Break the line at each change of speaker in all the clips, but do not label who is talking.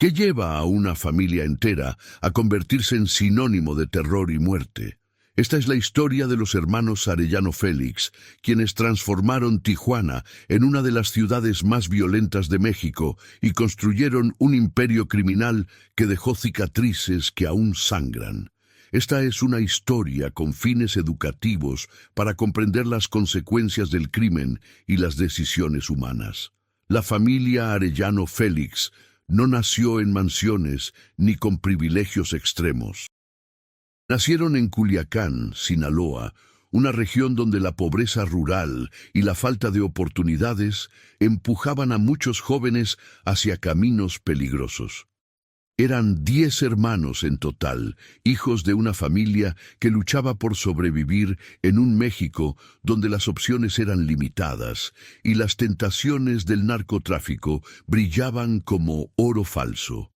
¿Qué lleva a una familia entera a convertirse en sinónimo de terror y muerte? Esta es la historia de los hermanos Arellano Félix, quienes transformaron Tijuana en una de las ciudades más violentas de México y construyeron un imperio criminal que dejó cicatrices que aún sangran. Esta es una historia con fines educativos para comprender las consecuencias del crimen y las decisiones humanas. La familia Arellano Félix no nació en mansiones ni con privilegios extremos. Nacieron en Culiacán, Sinaloa, una región donde la pobreza rural y la falta de oportunidades empujaban a muchos jóvenes hacia caminos peligrosos. Eran 10 hermanos en total, hijos de una familia que luchaba por sobrevivir en un México donde las opciones eran limitadas y las tentaciones del narcotráfico brillaban como oro falso.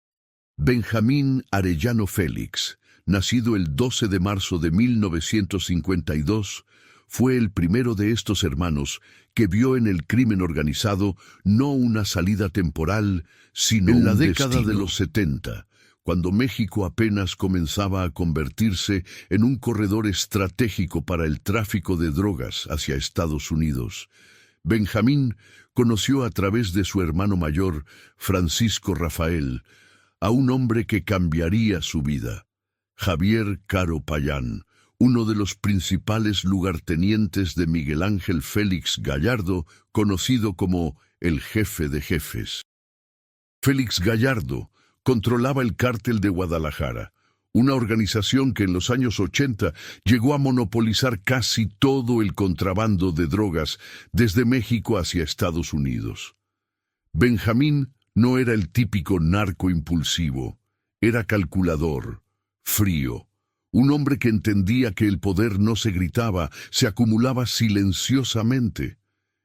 Benjamín Arellano Félix, nacido el 12 de marzo de 1952, fue el primero de estos hermanos que vio en el crimen organizado no una salida temporal, sino en la década de los 70, cuando México apenas comenzaba a convertirse en un corredor estratégico para el tráfico de drogas hacia Estados Unidos. Benjamín conoció a través de su hermano mayor, Francisco Rafael, a un hombre que cambiaría su vida, Javier Caro Payán, uno de los principales lugartenientes de Miguel Ángel Félix Gallardo, conocido como el jefe de jefes. Félix Gallardo controlaba el Cártel de Guadalajara, una organización que en los años 80 llegó a monopolizar casi todo el contrabando de drogas desde México hacia Estados Unidos. Benjamín no era el típico narco impulsivo, era calculador, frío, un hombre que entendía que el poder no se gritaba, se acumulaba silenciosamente.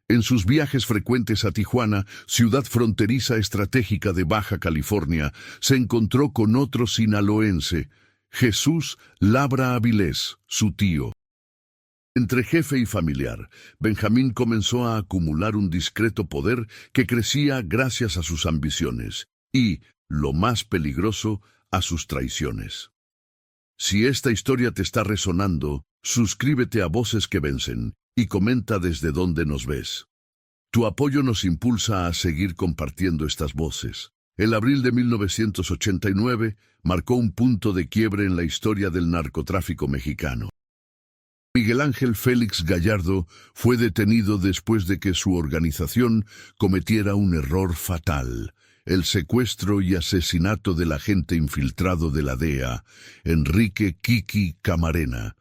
En sus viajes frecuentes a Tijuana, ciudad fronteriza estratégica de Baja California, se encontró con otro sinaloense, Jesús Labra Avilés, su tío. Entre jefe y familiar, Benjamín comenzó a acumular un discreto poder que crecía gracias a sus ambiciones y, lo más peligroso, a sus traiciones. Si esta historia te está resonando, suscríbete a Voces que Vencen y comenta desde dónde nos ves. Tu apoyo nos impulsa a seguir compartiendo estas voces. El abril de 1989 marcó un punto de quiebre en la historia del narcotráfico mexicano. Miguel Ángel Félix Gallardo fue detenido después de que su organización cometiera un error fatal: el secuestro y asesinato del agente infiltrado de la DEA, Enrique Kiki Camarena.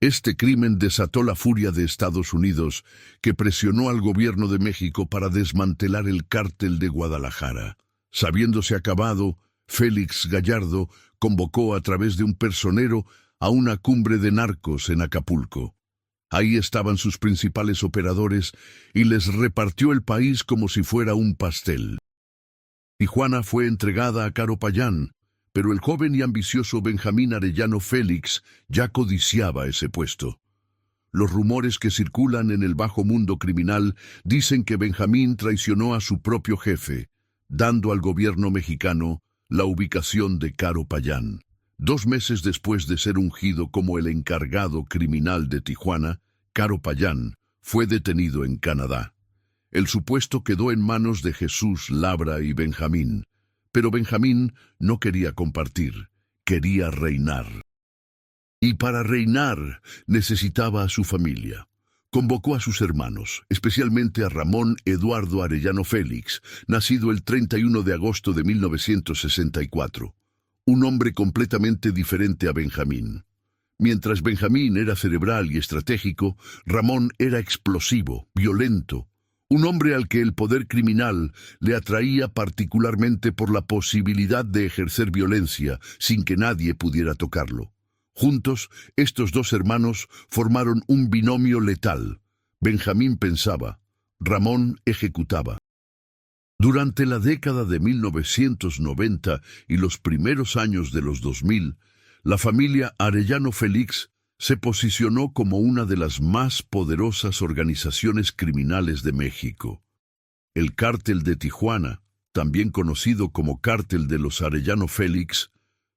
Este crimen desató la furia de Estados Unidos, que presionó al gobierno de México para desmantelar el Cártel de Guadalajara. Sabiéndose acabado, Félix Gallardo convocó a través de un personero a una cumbre de narcos en Acapulco. Ahí estaban sus principales operadores y les repartió el país como si fuera un pastel. Tijuana fue entregada a Caro Payán, pero el joven y ambicioso Benjamín Arellano Félix ya codiciaba ese puesto. Los rumores que circulan en el bajo mundo criminal dicen que Benjamín traicionó a su propio jefe, dando al gobierno mexicano la ubicación de Caro Payán. 2 meses después de ser ungido como el encargado criminal de Tijuana, Caro Payán fue detenido en Canadá. El supuesto quedó en manos de Jesús Labra y Benjamín, pero Benjamín no quería compartir, quería reinar. Y para reinar necesitaba a su familia. Convocó a sus hermanos, especialmente a Ramón Eduardo Arellano Félix, nacido el 31 de agosto de 1964. Un hombre completamente diferente a Benjamín. Mientras Benjamín era cerebral y estratégico, Ramón era explosivo, violento. Un hombre al que el poder criminal le atraía particularmente por la posibilidad de ejercer violencia sin que nadie pudiera tocarlo. Juntos, estos 2 hermanos formaron un binomio letal. Benjamín pensaba, Ramón ejecutaba. Durante la década de 1990 y los primeros años de los 2000, la familia Arellano Félix se posicionó como una de las más poderosas organizaciones criminales de México. El Cártel de Tijuana, también conocido como Cártel de los Arellano Félix,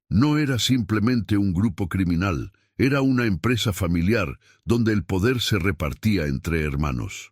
no era simplemente un grupo criminal, era una empresa familiar donde el poder se repartía entre hermanos.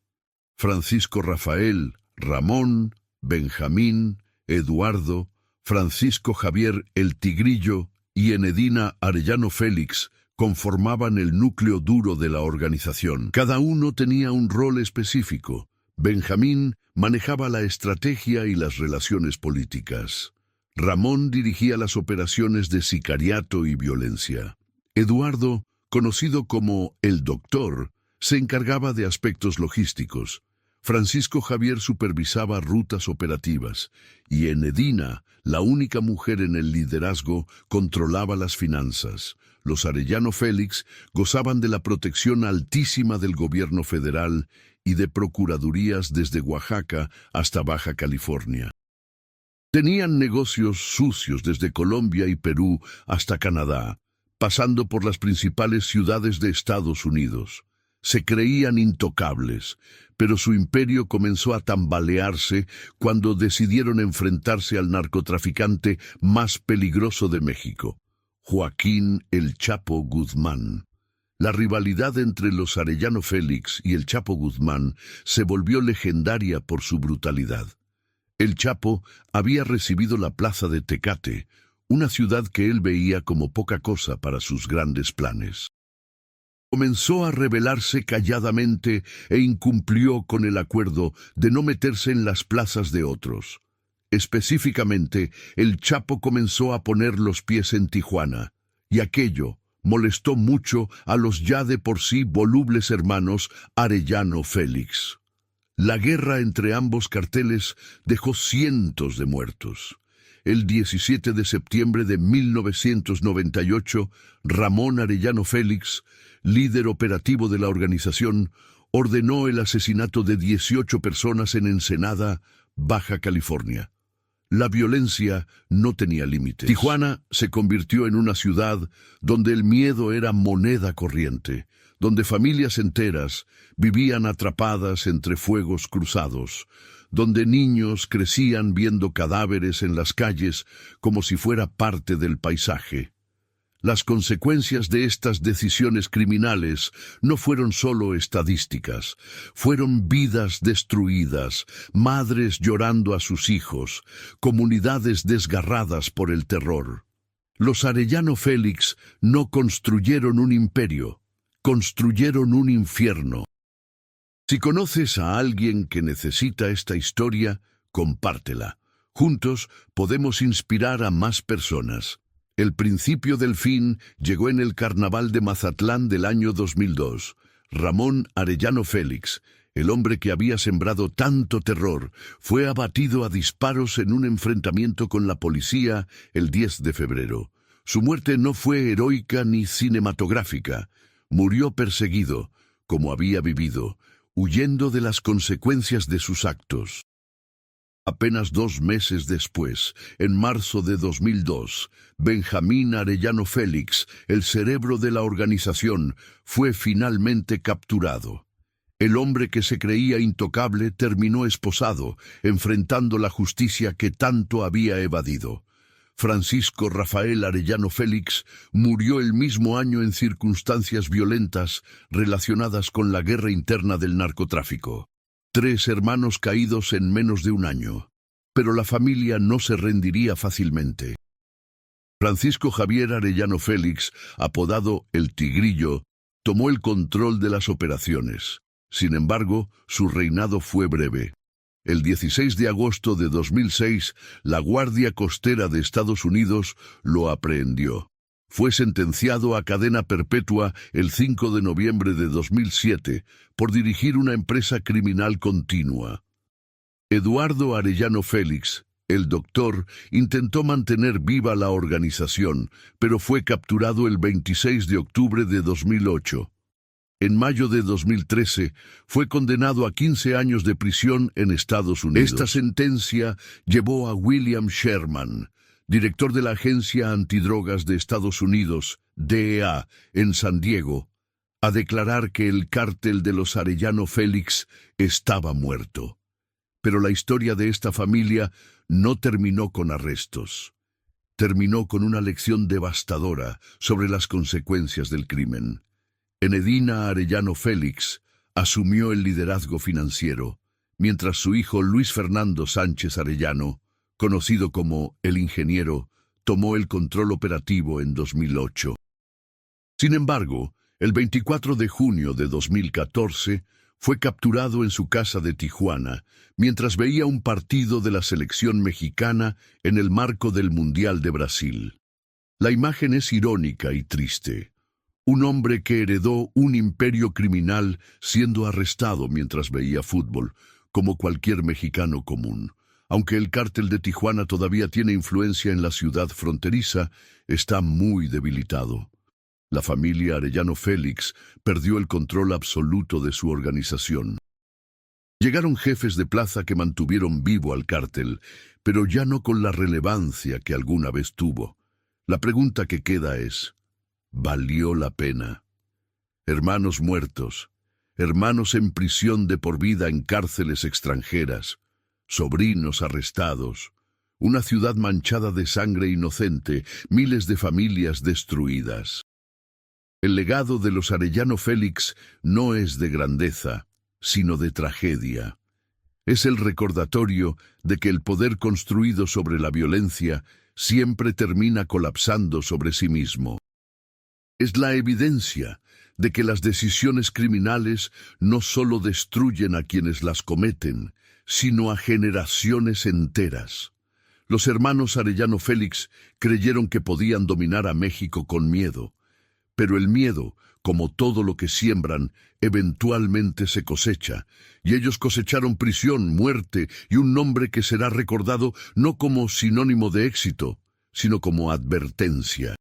Francisco Rafael, Ramón, Benjamín, Eduardo, Francisco Javier el Tigrillo y Enedina Arellano Félix conformaban el núcleo duro de la organización. Cada uno tenía un rol específico. Benjamín manejaba la estrategia y las relaciones políticas. Ramón dirigía las operaciones de sicariato y violencia. Eduardo, conocido como el Doctor, se encargaba de aspectos logísticos. Francisco Javier supervisaba rutas operativas y Enedina, la única mujer en el liderazgo, controlaba las finanzas. Los Arellano Félix gozaban de la protección altísima del gobierno federal y de procuradurías desde Oaxaca hasta Baja California. Tenían negocios sucios desde Colombia y Perú hasta Canadá, pasando por las principales ciudades de Estados Unidos. Se creían intocables, pero su imperio comenzó a tambalearse cuando decidieron enfrentarse al narcotraficante más peligroso de México, Joaquín El Chapo Guzmán. La rivalidad entre los Arellano Félix y El Chapo Guzmán se volvió legendaria por su brutalidad. El Chapo había recibido la plaza de Tecate, una ciudad que él veía como poca cosa para sus grandes planes. Comenzó a rebelarse calladamente e incumplió con el acuerdo de no meterse en las plazas de otros. Específicamente, el Chapo comenzó a poner los pies en Tijuana, y aquello molestó mucho a los ya de por sí volubles hermanos Arellano Félix. La guerra entre ambos carteles dejó cientos de muertos. El 17 de septiembre de 1998, Ramón Arellano Félix, líder operativo de la organización, ordenó el asesinato de 18 personas en Ensenada, Baja California. La violencia no tenía límites. Tijuana se convirtió en una ciudad donde el miedo era moneda corriente, donde familias enteras vivían atrapadas entre fuegos cruzados, donde niños crecían viendo cadáveres en las calles como si fuera parte del paisaje. Las consecuencias de estas decisiones criminales no fueron solo estadísticas, fueron vidas destruidas, madres llorando a sus hijos, comunidades desgarradas por el terror. Los Arellano Félix no construyeron un imperio, construyeron un infierno. Si conoces a alguien que necesita esta historia, compártela. Juntos podemos inspirar a más personas. El principio del fin llegó en el Carnaval de Mazatlán del año 2002. Ramón Arellano Félix, el hombre que había sembrado tanto terror, fue abatido a disparos en un enfrentamiento con la policía el 10 de febrero. Su muerte no fue heroica ni cinematográfica. Murió perseguido, como había vivido, huyendo de las consecuencias de sus actos. Apenas 2 meses después, en marzo de 2002, Benjamín Arellano Félix, el cerebro de la organización, fue finalmente capturado. El hombre que se creía intocable terminó esposado, enfrentando la justicia que tanto había evadido. Francisco Rafael Arellano Félix murió el mismo año en circunstancias violentas relacionadas con la guerra interna del narcotráfico. 3 hermanos caídos en menos de un año. Pero la familia no se rendiría fácilmente. Francisco Javier Arellano Félix, apodado El Tigrillo, tomó el control de las operaciones. Sin embargo, su reinado fue breve. El 16 de agosto de 2006, la Guardia Costera de Estados Unidos lo aprehendió. Fue sentenciado a cadena perpetua el 5 de noviembre de 2007 por dirigir una empresa criminal continua. Eduardo Arellano Félix, el Doctor, intentó mantener viva la organización, pero fue capturado el 26 de octubre de 2008. En mayo de 2013, fue condenado a 15 años de prisión en Estados Unidos. Esta sentencia llevó a William Sherman, director de la Agencia Antidrogas de Estados Unidos, DEA, en San Diego, a declarar que el cártel de los Arellano Félix estaba muerto. Pero la historia de esta familia no terminó con arrestos. Terminó con una lección devastadora sobre las consecuencias del crimen. Enedina Arellano Félix asumió el liderazgo financiero, mientras su hijo Luis Fernando Sánchez Arellano, conocido como el ingeniero, tomó el control operativo en 2008. Sin embargo, el 24 de junio de 2014 fue capturado en su casa de Tijuana mientras veía un partido de la selección mexicana en el marco del Mundial de Brasil. La imagen es irónica y triste. Un hombre que heredó un imperio criminal siendo arrestado mientras veía fútbol, como cualquier mexicano común. Aunque el cártel de Tijuana todavía tiene influencia en la ciudad fronteriza, está muy debilitado. La familia Arellano Félix perdió el control absoluto de su organización. Llegaron jefes de plaza que mantuvieron vivo al cártel, pero ya no con la relevancia que alguna vez tuvo. La pregunta que queda es, ¿valió la pena? Hermanos muertos, hermanos en prisión de por vida en cárceles extranjeras, sobrinos arrestados, una ciudad manchada de sangre inocente, miles de familias destruidas. El legado de los Arellano Félix no es de grandeza, sino de tragedia. Es el recordatorio de que el poder construido sobre la violencia siempre termina colapsando sobre sí mismo. Es la evidencia de que las decisiones criminales no solo destruyen a quienes las cometen, sino a generaciones enteras. Los hermanos Arellano Félix creyeron que podían dominar a México con miedo, pero el miedo, como todo lo que siembran, eventualmente se cosecha, y ellos cosecharon prisión, muerte y un nombre que será recordado no como sinónimo de éxito, sino como advertencia.